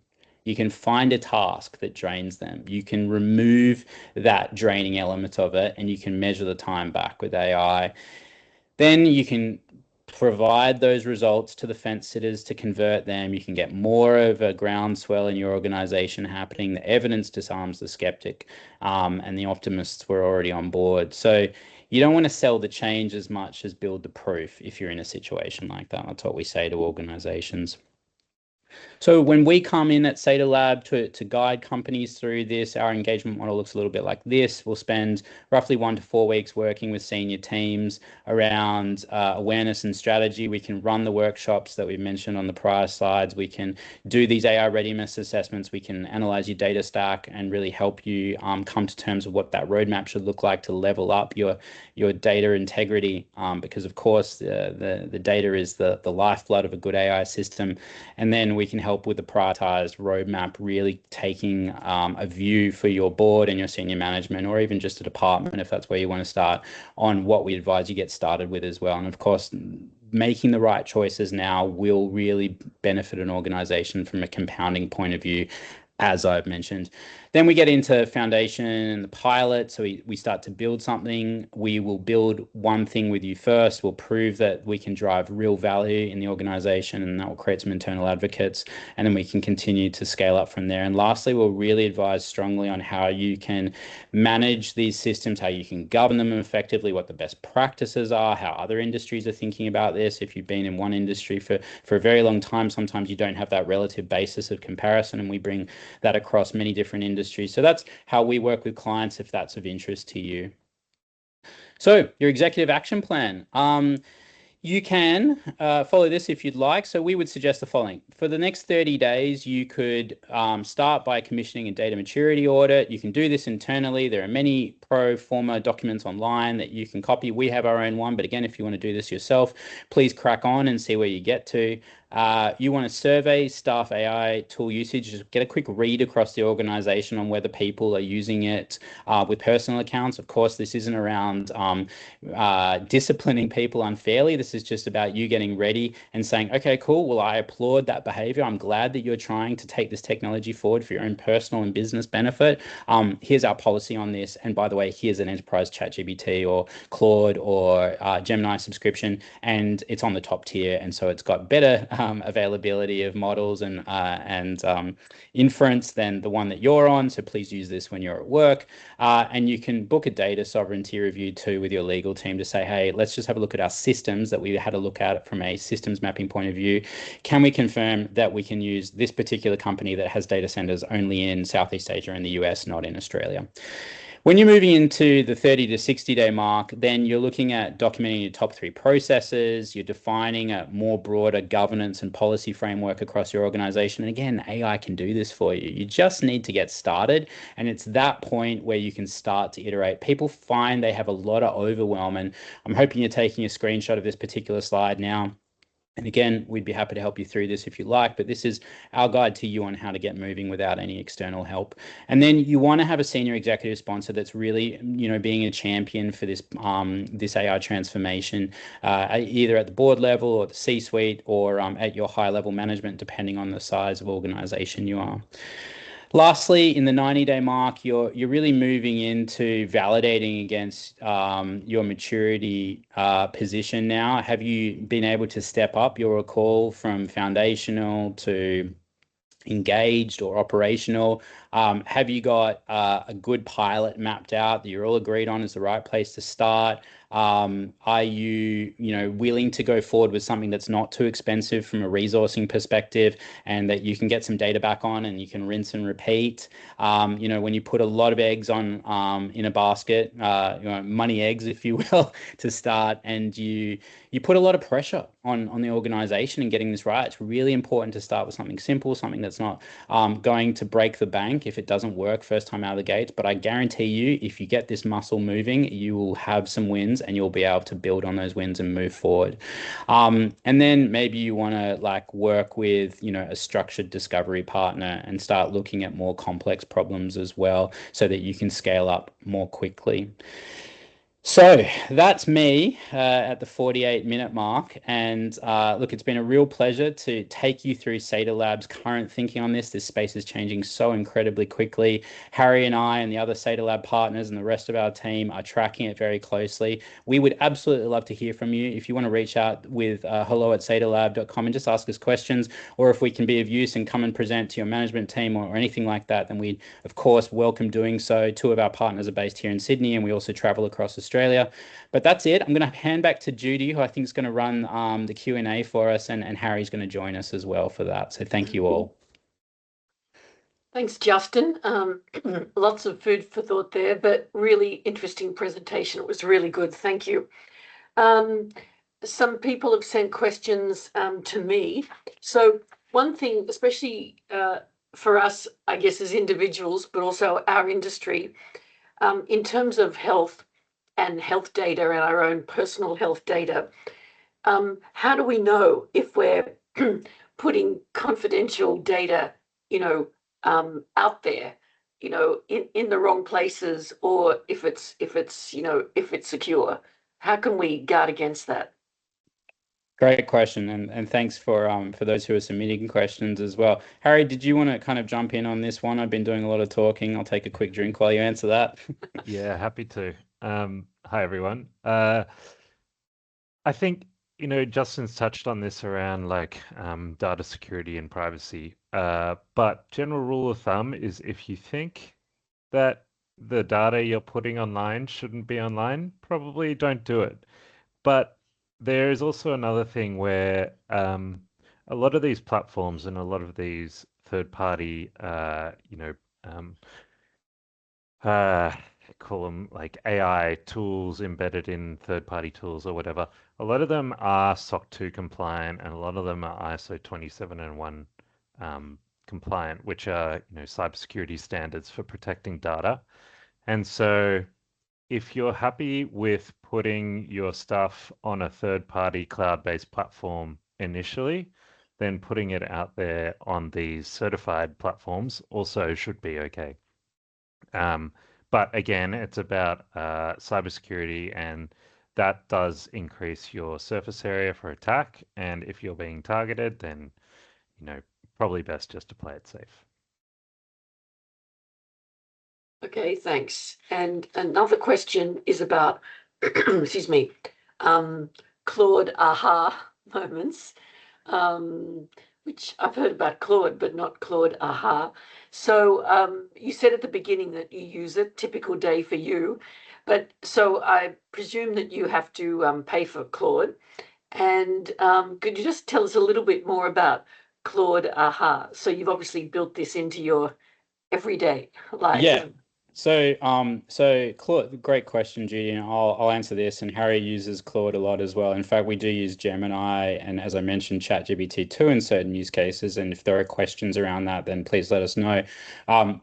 You can find a task that drains them. You can remove that draining element of it, and you can measure the time back with AI. Then you can provide those results to the fence sitters to convert them. You can get more of a groundswell in your organization happening. The evidence disarms the skeptic, and the optimists were already on board. So you don't want to sell the change as much as build the proof if you're in a situation like that. That's what we say to organizations. So when we come in at Seidrlab to guide companies through this, our engagement model looks a little bit like this. We'll spend roughly 1 to 4 weeks working with senior teams around awareness and strategy. We can run the workshops that we mentioned on the prior slides. We can do these AI readiness assessments. We can analyze your data stack and really help you come to terms with what that roadmap should look like to level up your data integrity, because of course the data is the lifeblood of a good AI system. And then we can help with the prioritized roadmap, really taking a view for your board and your senior management, or even just a department if that's where you want to start, on what we advise you get started with as well. And of course, making the right choices now will really benefit an organization from a compounding point of view, as I've mentioned. Then we get into foundation and the pilot. So we start to build something. We will build one thing with you first. We'll prove that we can drive real value in the organization, and that will create some internal advocates. And then we can continue to scale up from there. And lastly, we'll really advise strongly on how you can manage these systems, how you can govern them effectively, what the best practices are, how other industries are thinking about this. If you've been in one industry for a very long time, sometimes you don't have that relative basis of comparison, and we bring that across many different industries. So that's how we work with clients, if that's of interest to you. So your executive action plan. You can follow this if you'd like. So we would suggest the following. For the next 30 days, you could start by commissioning a data maturity audit. You can do this internally. There are many pro forma documents online that you can copy. We have our own one, but again, if you want to do this yourself, please crack on and see where you get to. You want to survey staff AI tool usage, just get a quick read across the organization on whether people are using it with personal accounts. Of course, this isn't around disciplining people unfairly. This is just about you getting ready and saying, okay, cool. Well, I applaud that behavior. I'm glad that you're trying to take this technology forward for your own personal and business benefit. Here's our policy on this. And by the way, here's an enterprise ChatGPT or Claude or Gemini subscription, and it's on the top tier. And so it's got better availability of models and inference than the one that you're on. So please use this when you're at work. And you can book a data sovereignty review too with your legal team to say, hey, let's just have a look at our systems that we had a look at from a systems mapping point of view. Can we confirm that we can use this particular company that has data centers only in Southeast Asia and the US, not in Australia? When you're moving into the 30 to 60 day mark, then you're looking at documenting your top 3 processes. You're defining a more broader governance and policy framework across your organization. And again, AI can do this for you. You just need to get started. And it's that point where you can start to iterate. People find they have a lot of overwhelm. And I'm hoping you're taking a screenshot of this particular slide now. And again, we'd be happy to help you through this if you like, but this is our guide to you on how to get moving without any external help. And then you want to have a senior executive sponsor that's really, being a champion for this AI transformation, either at the board level or the C-suite or at your high level management, depending on the size of organization you are. Lastly, in the 90-day mark, you're really moving into validating against your maturity position now. Have you been able to step up your call from foundational to engaged or operational? Have you got a good pilot mapped out that you're all agreed on is the right place to start? Are you, willing to go forward with something that's not too expensive from a resourcing perspective and that you can get some data back on and you can rinse and repeat? When you put a lot of eggs on in a basket, money eggs, if you will, to start, and you put a lot of pressure on the organization and getting this right. It's really important to start with something simple, something that's not going to break the bank if it doesn't work first time out of the gates. But I guarantee you, if you get this muscle moving, you will have some wins and you'll be able to build on those wins and move forward. And then maybe you want to work with, a structured discovery partner and start looking at more complex problems as well so that you can scale up more quickly. So that's me at the 48-minute mark. And look, it's been a real pleasure to take you through Seidrlab's current thinking on this. This space is changing so incredibly quickly. Harry and I and the other Seidrlab partners and the rest of our team are tracking it very closely. We would absolutely love to hear from you. If you want to reach out with hello@seidrlab.com and just ask us questions, or if we can be of use and come and present to your management team or anything like that, then we, of course, welcome doing so. 2 of our partners are based here in Sydney, and we also travel across Australia. But that's it. I'm going to hand back to Judy, who I think is going to run the Q&A for us, and Harry's going to join us as well for that. So thank you all. Thanks, Justin. Lots of food for thought there, but really interesting presentation. It was really good. Thank you. Some people have sent questions to me. So one thing, especially for us, I guess, as individuals, but also our industry, in terms of health and health data and our own personal health data, how do we know if we're putting confidential data, out there, in the wrong places, or if it's secure? How can we guard against that? Great question, and thanks for those who are submitting questions as well. Harry, did you want to kind of jump in on this one? I've been doing a lot of talking. I'll take a quick drink while you answer that. Yeah, happy to. Hi everyone. I think Justin's touched on this around data security and privacy. But general rule of thumb is if you think that the data you're putting online shouldn't be online, probably don't do it. But there is also another thing where a lot of these platforms and a lot of these third-party, call them like AI tools embedded in third-party tools or whatever. A lot of them are SOC 2 compliant, and a lot of them are ISO 27001 compliant, which are cybersecurity standards for protecting data. And so if you're happy with putting your stuff on a third-party cloud-based platform initially, then putting it out there on these certified platforms also should be okay. But again, it's about cybersecurity, and that does increase your surface area for attack. And if you're being targeted, then probably best just to play it safe. Okay, thanks. And another question is about, excuse me, Claude aha moments, which I've heard about Claude, but not Claude aha. So you said at the beginning that you use it, typical day for you. But so I presume that you have to pay for Claude. And could you just tell us a little bit more about Claude aha? So you've obviously built this into your everyday life. Yeah. So Claude, great question, Judy, and I'll answer this. And Harry uses Claude a lot as well. In fact, we do use Gemini and, as I mentioned, ChatGPT 2 in certain use cases. And if there are questions around that, then please let us know.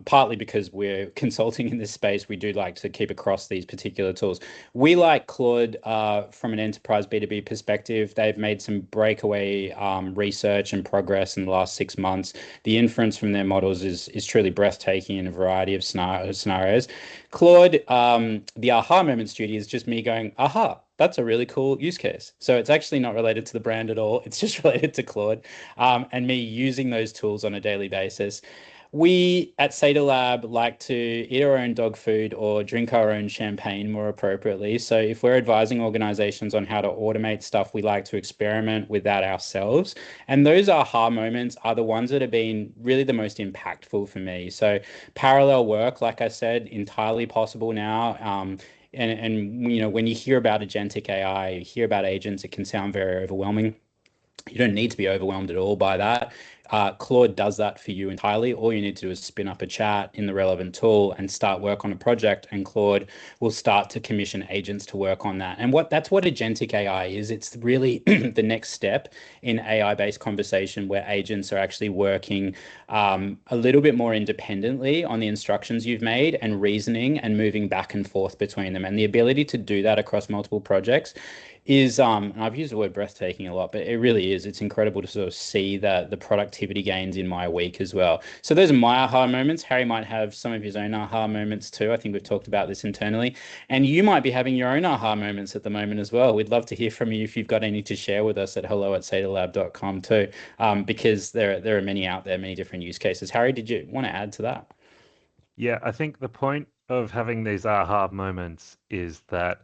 Partly because we're consulting in this space, we do like to keep across these particular tools. We like Claude from an enterprise B2B perspective. They've made some breakaway research and progress in the last 6 months. The inference from their models is truly breathtaking in a variety of scenarios. Claude, the aha moment studio is just me going, aha, that's a really cool use case. So it's actually not related to the brand at all. It's just related to Claude and me using those tools on a daily basis. We at Seidrlab like to eat our own dog food or drink our own champagne more appropriately. So if we're advising organizations on how to automate stuff, we like to experiment with that ourselves. And those aha moments are the ones that have been really the most impactful for me. So parallel work, like I said, entirely possible now. And when you hear about agentic AI, you hear about agents, it can sound very overwhelming. You don't need to be overwhelmed at all by that. Claude does that for you entirely. All you need to do is spin up a chat in the relevant tool and start work on a project, and Claude will start to commission agents to work on that. And that's what agentic AI is. It's really the next step in AI-based conversation where agents are actually working a little bit more independently on the instructions you've made and reasoning and moving back and forth between them. And the ability to do that across multiple projects is and I've used the word breathtaking a lot, but it really is. It's incredible to sort of see the productivity gains in my week as well. So those are my aha moments. Harry might have some of his own aha moments too. I think we've talked about this internally. And you might be having your own aha moments at the moment as well. We'd love to hear from you if you've got any to share with us at hello@seidrlab.com too, because there are many out there, many different use cases. Harry, did you want to add to that? Yeah, I think the point of having these aha moments is that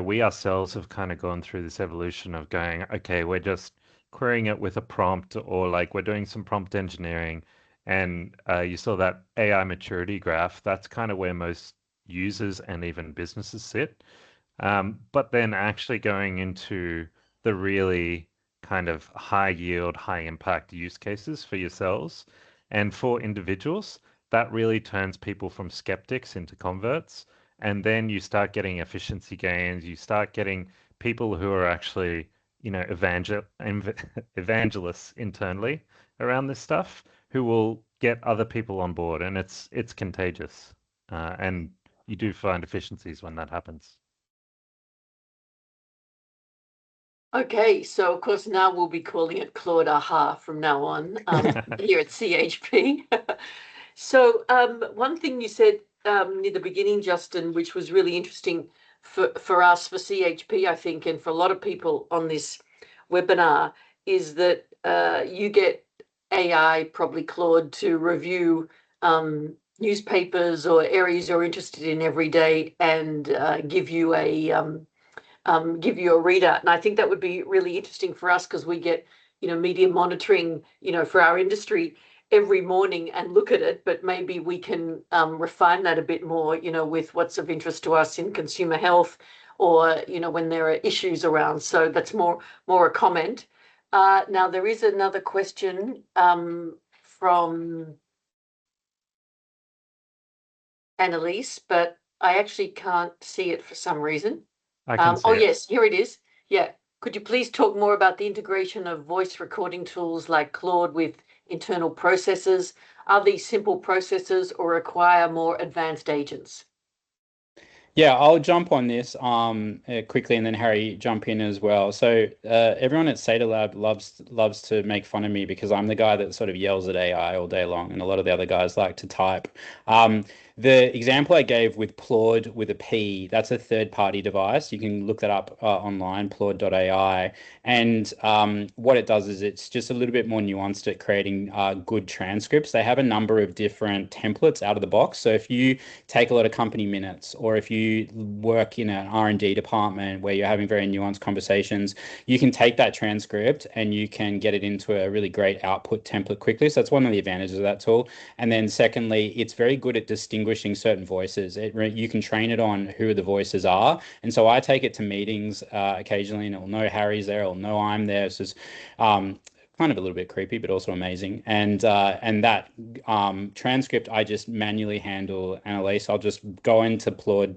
we ourselves have kind of gone through this evolution of going, okay, we're just querying it with a prompt, or like we're doing some prompt engineering. And you saw that AI maturity graph. That's kind of where most users and even businesses sit. But then actually going into the really kind of high yield, high impact use cases for yourselves and for individuals, that really turns people from skeptics into converts. And then you start getting efficiency gains. You start getting people who are actually, evangelists internally around this stuff, who will get other people on board, and it's contagious. And you do find efficiencies when that happens. Okay, so of course now we'll be calling it Claude aha from now on here at CHP. So one thing you said near the beginning, Justin, which was really interesting for us, for CHP, I think, and for a lot of people on this webinar, is that you get AI, probably Claude, to review newspapers or areas you're interested in every day and give you a readout. And I think that would be really interesting for us because we get, media monitoring, for our industry every morning and look at it, but maybe we can refine that a bit more, with what's of interest to us in consumer health or, when there are issues around. So that's more a comment. Now, there is another question from Annalise, but I actually can't see it for some reason. I can see it. Yes, here it is. Yeah. Could you please talk more about the integration of voice recording tools like Claude with internal processors? Are these simple processors or require more advanced agents? Yeah, I'll jump on this quickly, and then Harry jump in as well. So everyone at Seidrlab loves to make fun of me because I'm the guy that sort of yells at AI all day long, and a lot of the other guys like to type. Um, the example I gave with Claude with a P, that's a third-party device. You can look that up online, Claude.ai. And what it does is it's just a little bit more nuanced at creating good transcripts. They have a number of different templates out of the box. So if you take a lot of company minutes, or if you work in an R&D department where you're having very nuanced conversations, you can take that transcript and you can get it into a really great output template quickly. So that's one of the advantages of that tool. And then secondly, it's very good at distinguishing certain voices. You can train it on who the voices are. And so I take it to meetings occasionally, and it'll know Harry's there, it'll know I'm there. It's just kind of a little bit creepy, but also amazing. And that transcript I just manually handle, Annalise. I'll just go into Claude.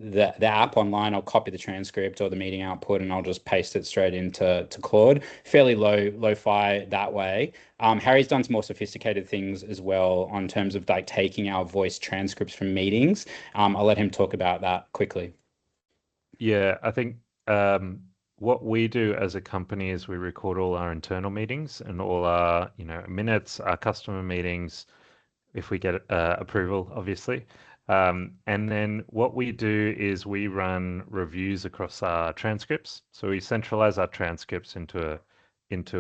The app online. I'll copy the transcript or the meeting output, and I'll just paste it straight into Claude. Fairly lo-fi that way. Harry's done some more sophisticated things as well on terms of like taking our voice transcripts from meetings. I'll let him talk about that quickly. Yeah, I think what we do as a company is we record all our internal meetings and all our, minutes, our customer meetings, if we get approval, obviously. And then what we do is we run reviews across our transcripts. So we centralize our transcripts into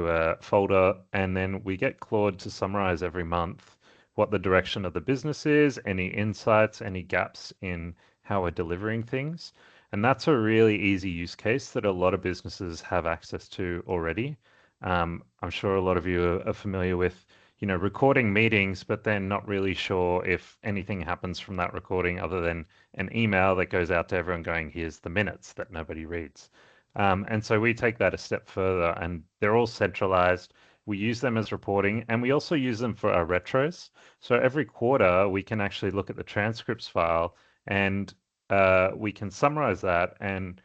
a folder, and then we get Claude to summarize every month what the direction of the business is, any insights, any gaps in how we're delivering things. And that's a really easy use case that a lot of businesses have access to already. I'm sure a lot of you are familiar with, recording meetings, but then not really sure if anything happens from that recording other than an email that goes out to everyone going, here's the minutes that nobody reads. And so we take that a step further, and they're all centralized. We use them as reporting, and we also use them for our retros. So every quarter, we can actually look at the transcripts file, and we can summarize that. And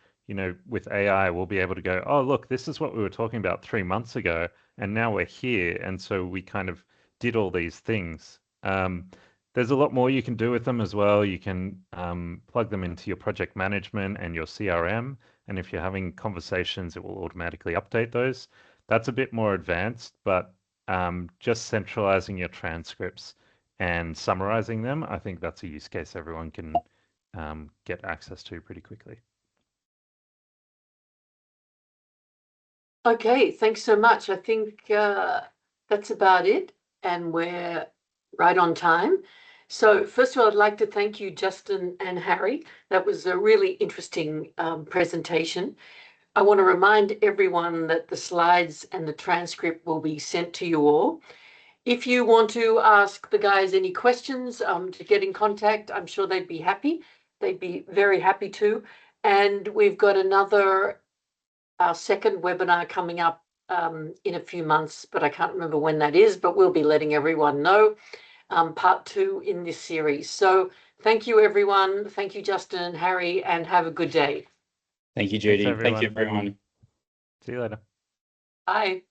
with AI, we'll be able to go, oh, look, this is what we were talking about 3 months ago, and now we're here. And so we kind of did all these things. There's a lot more you can do with them as well. You can plug them into your project management and your CRM. And if you're having conversations, it will automatically update those. That's a bit more advanced, but just centralizing your transcripts and summarizing them, I think that's a use case everyone can get access to pretty quickly. Okay, thanks so much. I think that's about it, and we're right on time. So first of all, I'd like to thank you, Justin and Harry. That was a really interesting presentation. I want to remind everyone that the slides and the transcript will be sent to you all. If you want to ask the guys any questions, to get in contact, I'm sure they'd be happy. They'd be very happy to. And we've got our second webinar coming up in a few months, but I can't remember when that is, but we'll be letting everyone know, part 2 in this series. So thank you, everyone. Thank you, Justin and Harry, and have a good day. Thank you, Judy. Thanks, Thank you, everyone. everyone. See you later. Bye.